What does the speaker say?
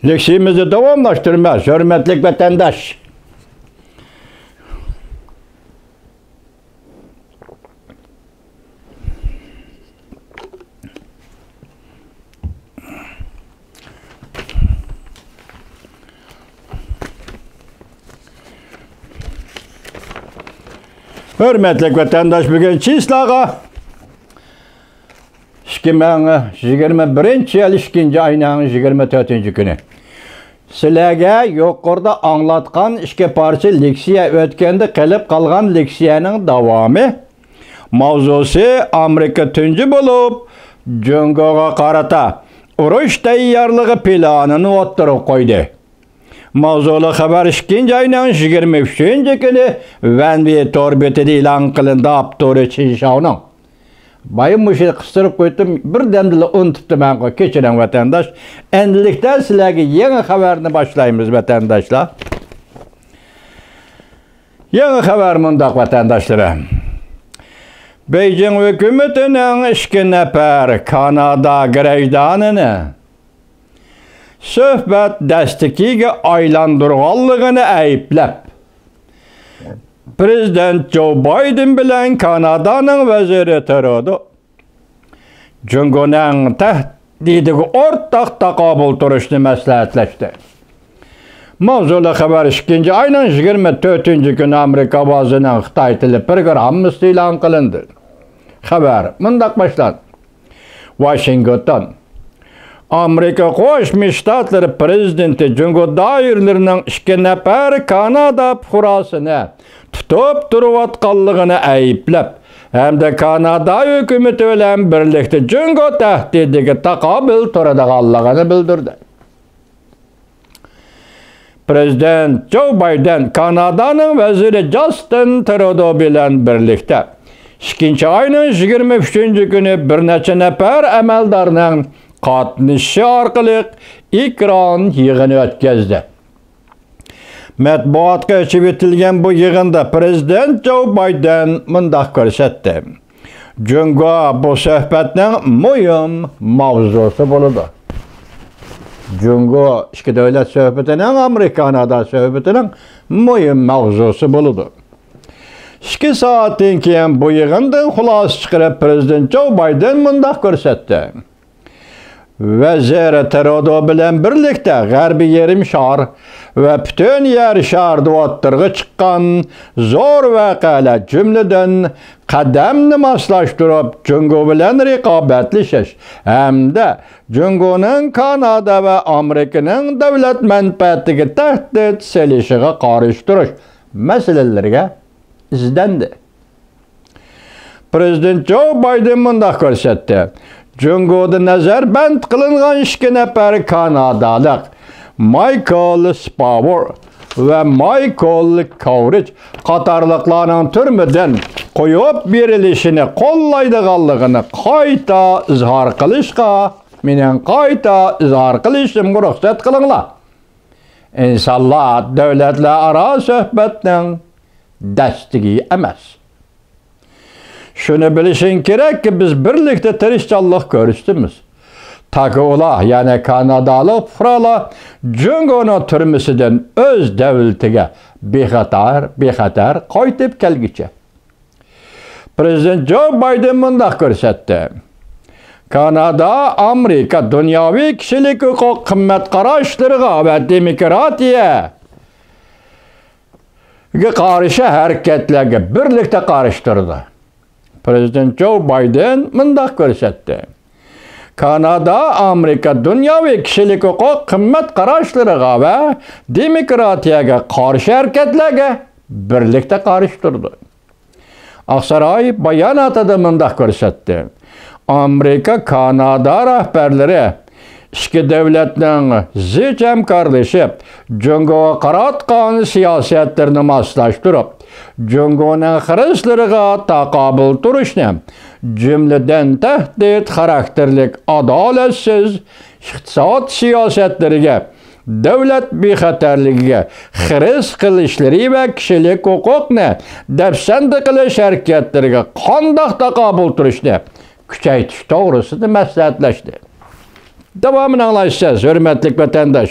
Leksiyimizi davamlaştırmaz, hürmetli vatandaş. Hürmetli vatandaş, bugün çislağa 2021 yıl 2. ayının 24. günü. Sizlerge yukarıda anlatkan iki parça leksiya ötkende kalıp kalgan leksiyanın devamı. Mavzusu Amerika tüncü bulup Jungo'ga karata uruş tayyorligi planını o'ttirib koydu. Mavzulu haber 2. ayının 23. günü Venvi torbetide ilan kılındı Abdurrahman Çinşav'ның. Bayım bu şeyi kıstırıp koydum, bir demdili unuttum ben keçiren vatandaş. Endilikten sizlerge yeni haberini başlayımız vatandaşlar. Yeni haber mındak vatandaşlara. Beijing hükümetinin 2 nefer Kanada grejdanını söhbet destekiga aylandırğanlığını ayıplap Prezident Joe Biden bilen Kanada'nın veziri Trudeau Jungo'nun tehdidiga ortak taqabul turishni maslahatlaştı. Mavzulu haber 2. ayının 24. günü Amerika bazının Xitay tili programması ilan kılındı. Haber mındak başlandı. Washington Amerika Qo'shma Shtatlar prezidenti Jungo doiralarining 2 nefer Kanada fuqarosini tutib turayotganligini ayblab, hamda Kanada hukumati bilan birlikda Jungo tahdidiga taqobil turadiganligini bildirdi. Prezident Joe Biden Kanada'nın veziri Justin Trudeau bilan birlikda 2. ayının 23. günü bir neçe nefer amaldarning qatnashishi orqali ekran yig'ini o'tkazdi. Matbuotga chivitilgan bu yig'inda Prezident Joe Biden mundaq ko'rsatdi. Jungo bu suhbatning muhim mavzusi bo'ladi. Jungo ikki davlat suhbatining Amerika-Kanada suhbatining muhim mavzusi bo'ladi. 2 soatdan keyin bu yig'indan xulosa chiqarib Prezident Joe Biden mundaq ko'rsatdi. Vezir Trudeau bilan birlikda G'arbiy yarim shar va butun yer sharida o'ttirg'i chiqqan zo'r voqealar jumladan qadamni moslashtirib Jungo bilan raqobatlashish hamda Jungoning Kanada va Amerikaning davlat manfaatiga tahdid solishiga qarshi turish masalalariga izlandi. Prezident Joe Biden mundaq ko'rsatdi. Jungo'da nazarband qilingan 2 nefer Kanadalik Michael Spavor ve Michael Cowridge qatorliqlarning turmadan qo'yib berilishini qo'llaydiganligini qayta izhor qilishga mening qayta izhor qilishimga ruxsat qilinglar. İnsanlar davlatlararo suhbatning dastigi emas. Şunu bilişin gerek ki biz birlikte tirishchanlik ko'rsatamiz. Taki ular, yani Kanadalı fuqarolar Jungo'ning turmisidan o'z davlatiga bexatar qaytib kelgicha. Prezident Joe Biden mundaq ko'rsatdi. Kanada, Amerika dunyoviy kishilik huquq qimmat qarashlariga va demokratiyaga qarshi harakatlarga birlikda qarshi turdi. Prezident Joe Biden mundaq ko'rsatdi. Kanada, Amerika dunyoviy kishilik huquq qimmat qarashlariga va demokratiyaga qarshi harakatlarga birlikda qarshi turdi. Oqsaroy bayonotida mundaq ko'rsatdi. Amerika, Kanada rahbarlari ikki davlatning zich hamkorlashib, Jungoga qaratgan siyosatlarini moslashtirib, Jungoning xirislariga taqobil turishni, jumladan tahdid xarakterlik adolatsiz iqtisod siyosatlariga, davlat bexatarligiga xiris qilishlari va kishilik huquqni dafsanda qilish harakatlariga qandoq taqobil turishni kuchaytirish to'g'risida maslahatlashdi. Devamını anlayacağız, hürmetli vatandaş.